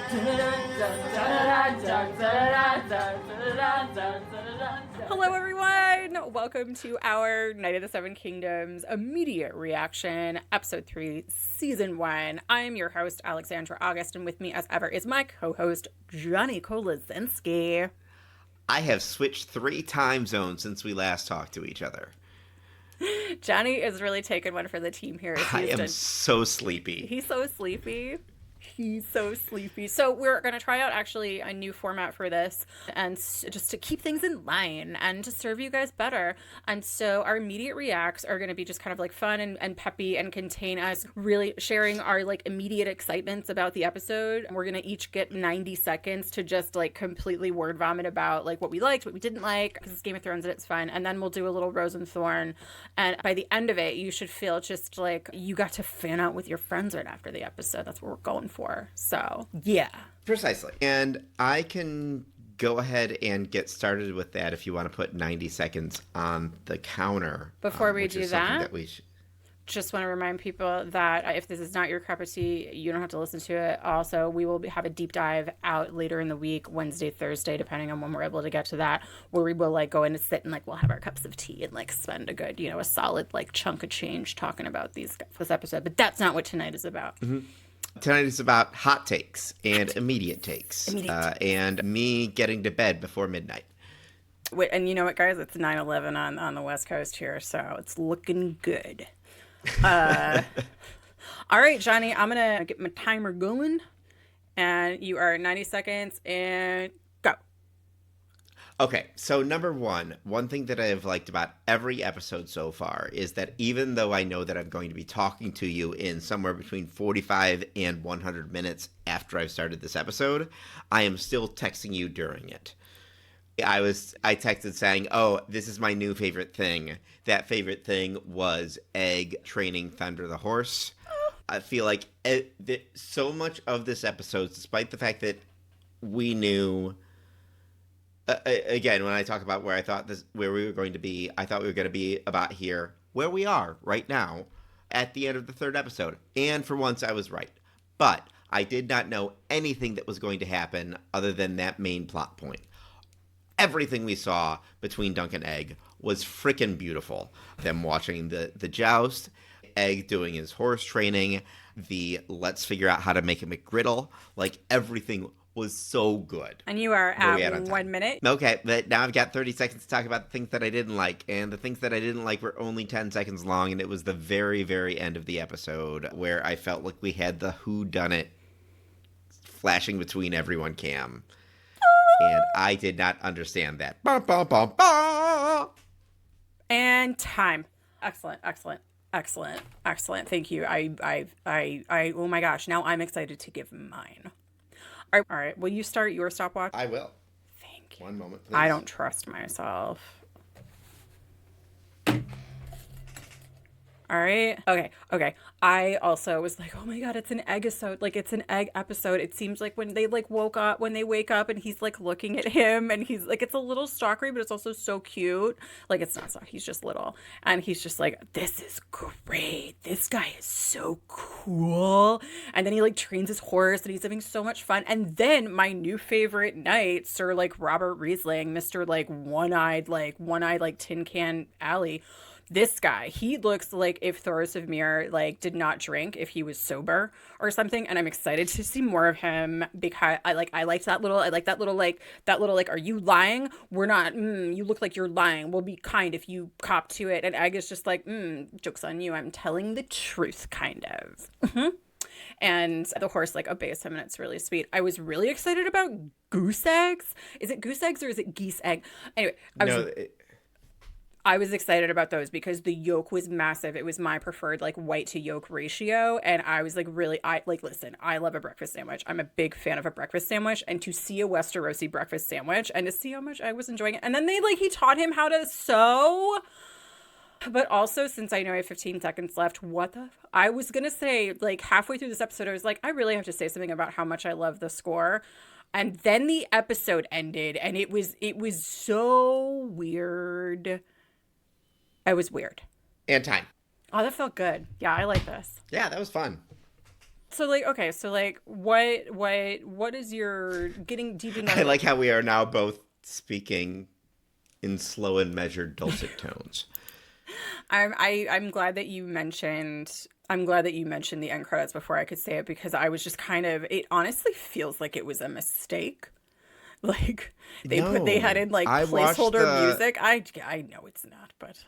Hello, everyone. Welcome to our Night of the Seven Kingdoms immediate reaction, episode 3, season 1. I'm your host, Alexandra August, and with me, as ever, is my co-host, Johnny Kolazinski. I have switched 3 time zones since we last talked to each other. Johnny is really taking one for the team here. I am so sleepy. He's so sleepy. He's so sleepy. So we're going to try out actually a new format for this, and just to keep things in line and to serve you guys better. And so our immediate reacts are going to be just kind of like fun and peppy and contain us really sharing our like immediate excitements about the episode. We're going to each get 90 seconds to just like completely word vomit about like what we liked, what we didn't like, because it's Game of Thrones and it's fun. And then we'll do a little Rose and Thorn. And by the end of it, you should feel just like you got to fan out with your friends right after the episode. That's what we're going for. So, yeah. Precisely. And I can go ahead and get started with that if you want to put 90 seconds on the counter. Before we do that just want to remind people that if this is not your cup of tea, you don't have to listen to it. Also, we will have a deep dive out later in the week, Wednesday, Thursday, depending on when we're able to get to that, where we will like go in and sit and like we'll have our cups of tea and like spend a good, a solid like chunk of change talking about this episode. But that's not what tonight is about. Mm-hmm. Tonight is about hot takes and immediate takes. And me getting to bed before midnight. Wait, and you know what, guys? It's 9/11 on the West Coast here, so it's looking good. All right, Johnny, I'm going to get my timer going, and you are 90 seconds, and go. Okay, so number one thing that I have liked about every episode so far is that even though I know that I'm going to be talking to you in somewhere between 45 and 100 minutes after I've started this episode, I am still texting you during it. I texted saying, oh, this is my new favorite thing. That favorite thing was Egg training Thunder the horse. I feel like so much of this episode, despite the fact that we knew... again, when I talk about where we were going to be, I thought we were going to be about here, where we are right now, at the end of the 3rd episode. And for once, I was right. But I did not know anything that was going to happen other than that main plot point. Everything we saw between Dunk and Egg was freaking beautiful. Them watching the joust, Egg doing his horse training, the let's figure out how to make a McGriddle, like everything was so good. And you are at 1 minute. Okay, but now I've got 30 seconds to talk about the things that I didn't like. And the things that I didn't like were only 10 seconds long, and it was the very, very end of the episode where I felt like we had the whodunit flashing between everyone cam. And I did not understand that. Bah, bah, bah, bah. And time. Excellent. Thank you. I oh my gosh, now I'm excited to give mine. All right. Will you start your stopwatch? I will. Thank you. 1 moment, please. I don't trust myself. All right. Okay. I also was like, oh my God, it's an egg-isode. Like, it's an egg episode. It seems like when they wake up and he's like looking at him and he's like, it's a little stalkery, but it's also so cute. Like, it's not stalk. He's just little. And he's just like, this is great. This guy is so cool. And then he like trains his horse and he's having so much fun. And then my new favorite knight, Sir like Robert Riesling, Mr. like one-eyed like tin can alley. This guy, he looks like if Thorosivmir like did not drink, if he was sober or something, and I'm excited to see more of him because I like that little are you lying? We're not. You look like you're lying. We'll be kind if you cop to it. And Egg is just like, joke's on you. I'm telling the truth, kind of. And the horse like obeys him, and it's really sweet. I was really excited about goose eggs. Is it goose eggs or is it geese egg? Anyway, I was excited about those because the yolk was massive. It was my preferred like white to yolk ratio. And I was like, really, listen, I love a breakfast sandwich. I'm a big fan of a breakfast sandwich, and to see a Westerosi breakfast sandwich and to see how much I was enjoying it. And then he taught him how to sew. But also, since I know I have 15 seconds left, I was going to say like halfway through this episode, I was like, I really have to say something about how much I love the score. And then the episode ended and it was so weird. It was weird. And time. Oh, that felt good. Yeah, I like this. Yeah, that was fun. So like, okay, so like, what is your getting deep I into? like how we are now both speaking in slow and measured dulcet tones. I'm glad that you mentioned. I'm glad that you mentioned the end credits before I could say it because I was just kind of. It honestly feels like it was a mistake. Like they had No, in like I watched placeholder the music. I know it's not, but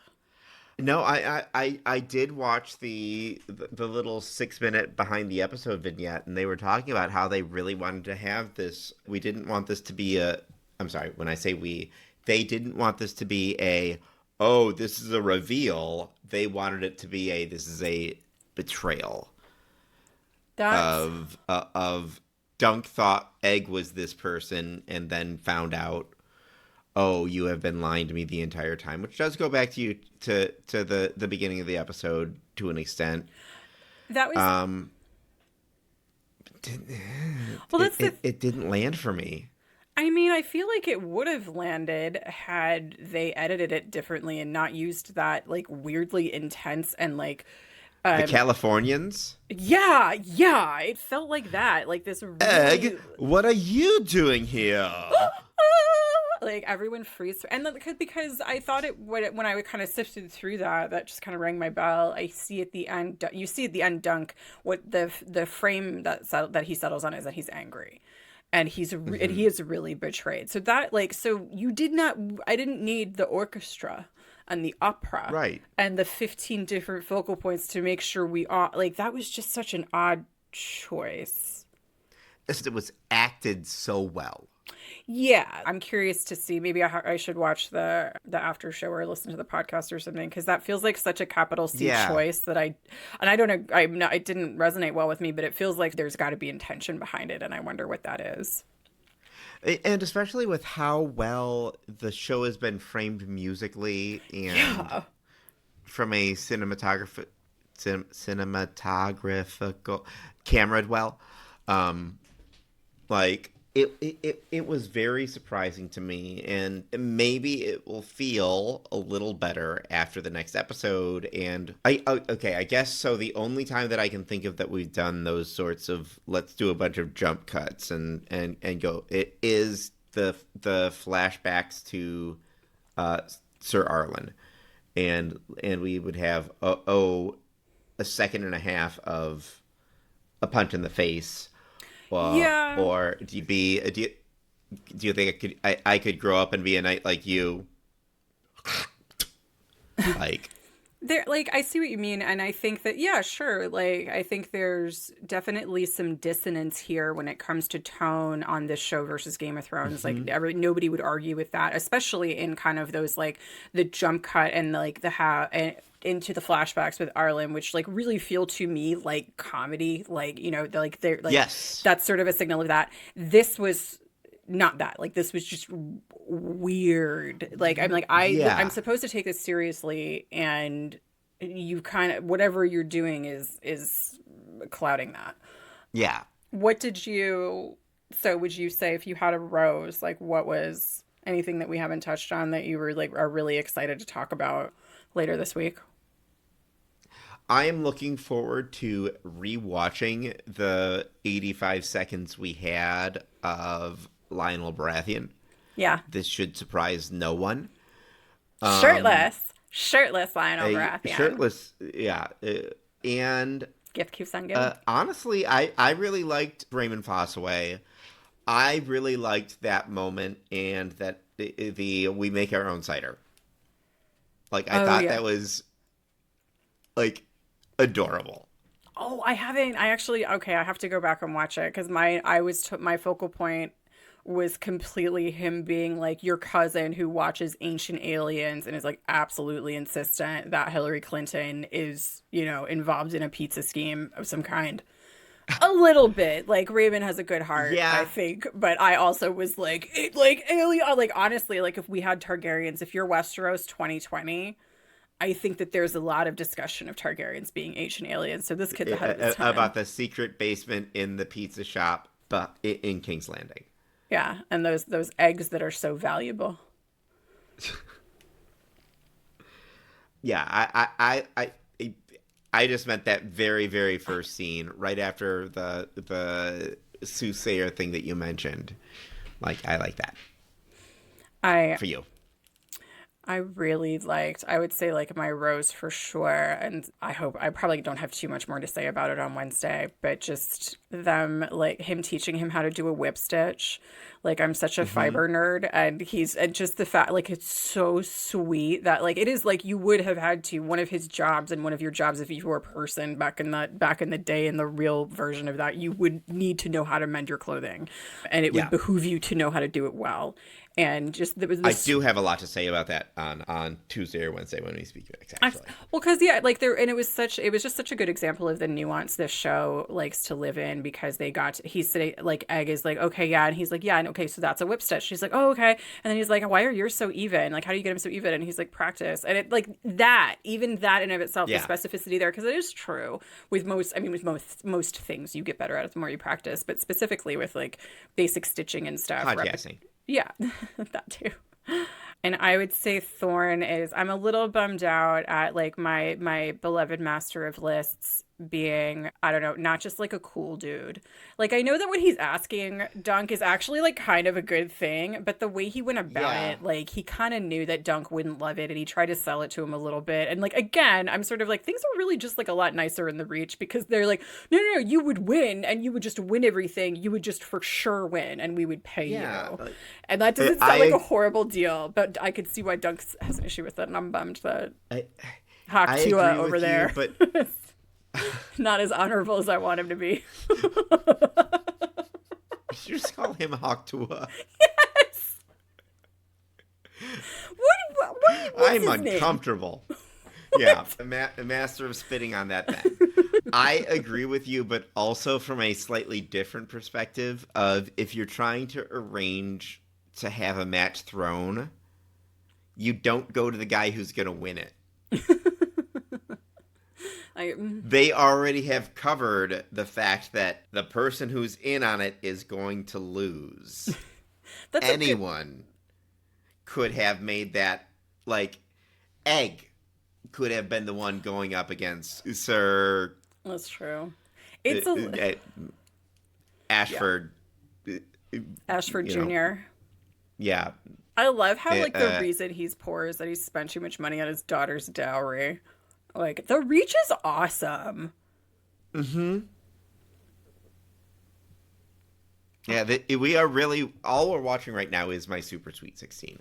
no, I did watch the little 6 minute behind the episode vignette, and they were talking about how they really wanted to have this. We didn't want this to be a. I'm sorry, when I say we, they didn't want this to be a. Oh, this is a reveal. They wanted it to be a. This is a betrayal that's of Dunk thought Egg was this person, and then found out, oh, you have been lying to me the entire time, which does go back to you to the beginning of the episode to an extent. that was Um, well. That's the. it didn't land for me. I mean, I feel like it would have landed had they edited it differently and not used that like weirdly intense and like The um Californians, yeah, it felt like that. Like this really Egg, what are you doing here? like everyone freezed and then because I thought it when I kind of sifted through that just kind of rang my bell. I see at the end you see at the end Dunk what the frame that he settles on is that he's angry and and Hmm. he is really betrayed. So that like so you did not I didn't need the orchestra and the opera Right. and the 15 different focal points to make sure we all like that was just such an odd choice. It was acted so well. Yeah, I'm curious to see. Maybe I should watch the after show or listen to the podcast or something because that feels like such a capital C Yeah. choice that and I don't know. I'm not. It didn't resonate well with me, but it feels like there's got to be intention behind it, and I wonder what that is. And especially with how well the show has been framed musically and Yeah. from a cinematographical camera well, um, like it was very surprising to me, and maybe it will feel a little better after the next episode. And okay, I guess so. The only time that I can think of that we've done those sorts of let's do a bunch of jump cuts and go, it is the flashbacks to uh, Sir Arlen, and we would have a second and a half of a punch in the face. Yeah. Or do you think I could grow up and be a knight like you? Like, There, like, I see what you mean, and I think that, yeah, sure. Like, I think there's definitely some dissonance here when it comes to tone on this show versus Game of Thrones. Like, hmm nobody would argue with that, especially in kind of those like the jump cut and like and into the flashbacks with Arlen, which like really feel to me like comedy. Like, they're like yes, that's sort of a signal of that. This was not that like this was just weird like I'm yeah, supposed to take this seriously and you kind of whatever you're doing is clouding that. yeah. What did you so would you say if you had a rose like what was anything that we haven't touched on that you were like are really excited to talk about later this week? I am looking forward to rewatching the 85 seconds we had of Lionel Baratheon. Yeah, This should surprise no one. Um, shirtless Lionel a Baratheon. shirtless, yeah, and Gift keeps on giving. honestly, I really liked Raymond Fossaway. I really liked that moment and that the we make our own cider. Like I Oh thought yeah. that was like adorable. Oh, I haven't. I actually okay. I have to go back and watch it because my focal point was completely him being like your cousin who watches Ancient Aliens and is like absolutely insistent that Hillary Clinton is involved in a pizza scheme of some kind. A little bit like Raven has a good heart, I Yeah, think, but I also was like like alien like honestly like if we had Targaryens, if you're Westeros 2020. I think that there's a lot of discussion of Targaryens being ancient aliens, so this kid's ahead of his time. about the secret basement in the pizza shop, but in King's Landing. Yeah, and those eggs that are so valuable. Yeah, I just meant that very, very first scene, right after the soothsayer thing that you mentioned. Like, I like that. I For you. I really liked, I would say like my rose for sure. And I hope I probably don't have too much more to say about it on Wednesday, but just them, like him teaching him how to do a whip stitch. Like I'm such a Hmm. fiber nerd and just the fact, like it's so sweet that like it is like you would have had to, one of his jobs and one of your jobs if you were a person back in the day in the real version of that, you would need to know how to mend your clothing and it would Yeah. behoove you to know how to do it well. And just there was I this. do have a lot to say about that on Tuesday or Wednesday when we speak next, actually. Well, because yeah, like there, and it was just such a good example of the nuance this show likes to live in because he's sitting, like Egg is like, okay, yeah, and he's like, yeah, and okay, so that's a whip stitch. She's like, oh, okay, and then he's like, why are yours so even? Like, how do you get him so even? And he's like, practice, and it like that, even that in of itself, the Yeah. specificity there, because it is true with most, I mean, with most things you get better at it the more you practice, but specifically with like basic stitching and stuff, Podcasting. yeah, that too. And I would say Thorn is I'm a little bummed out at like my beloved master of lists being, I don't know, not just like a cool dude. Like I know that what he's asking Dunk is actually like kind of a good thing, but the way he went about Yeah. it, like he kind of knew that Dunk wouldn't love it and he tried to sell it to him a little bit. And like again, I'm sort of like things are really just like a lot nicer in the Reach because they're like, no, you would win and you would just win everything. You would just for sure win and we would pay Yeah. you. And that doesn't sound like a I horrible deal, but I could see why Dunk has an issue with it, and I'm bummed that I, Hawk I Tua agree over with you, there but not as honorable as I want him to be. you just call him Hawktua. Yes. What's I'm his name? uncomfortable. Yeah, a master of spitting on that then. I agree with you, but also from a slightly different perspective of if you're trying to arrange to have a match thrown, you don't go to the guy who's going to win it. I, They already have covered the fact that the person who's in on it is going to lose. that's a good. Anyone could have made that, like, Egg could have been the one going up against Sir That's true. uh, It's a Ashford. Ashford You know, Jr. yeah. I love how like the Uh, reason he's poor is that he spent too much money on his daughter's dowry. Like the Reach is awesome. mm-hmm. Yeah, we are really all we're watching right now is my Super Sweet 16.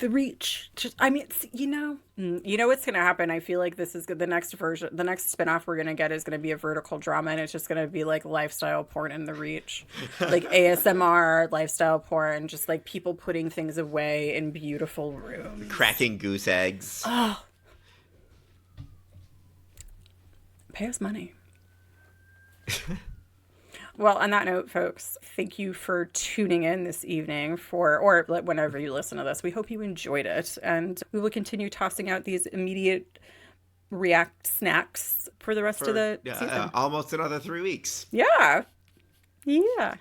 The Reach, just I mean, you know what's gonna happen. I feel like this is the next version, the next spinoff we're gonna get is gonna be a vertical drama, and it's just gonna be like lifestyle porn in the Reach, like ASMR lifestyle porn, just like people putting things away in beautiful rooms. Cracking goose eggs. Oh, pay us money. Well, on that note, folks, thank you for tuning in this evening or whenever you listen to this. We hope you enjoyed it, and we will continue tossing out these immediate react snacks for the rest of the season. Almost another 3 weeks. Yeah. Yeah.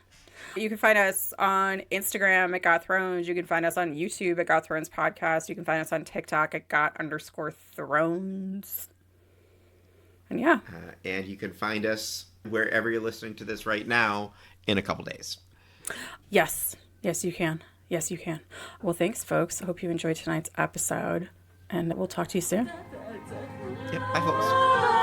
You can find us on Instagram at Got Thrones. You can find us on YouTube at Got Thrones Podcast. You can find us on TikTok at Got_Thrones. And yeah. And you can find us wherever you're listening to this right now in a couple days. Yes. Yes, you can. Yes, you can. Well, thanks, folks. I hope you enjoyed tonight's episode, and we'll talk to you soon. Yep, bye, folks.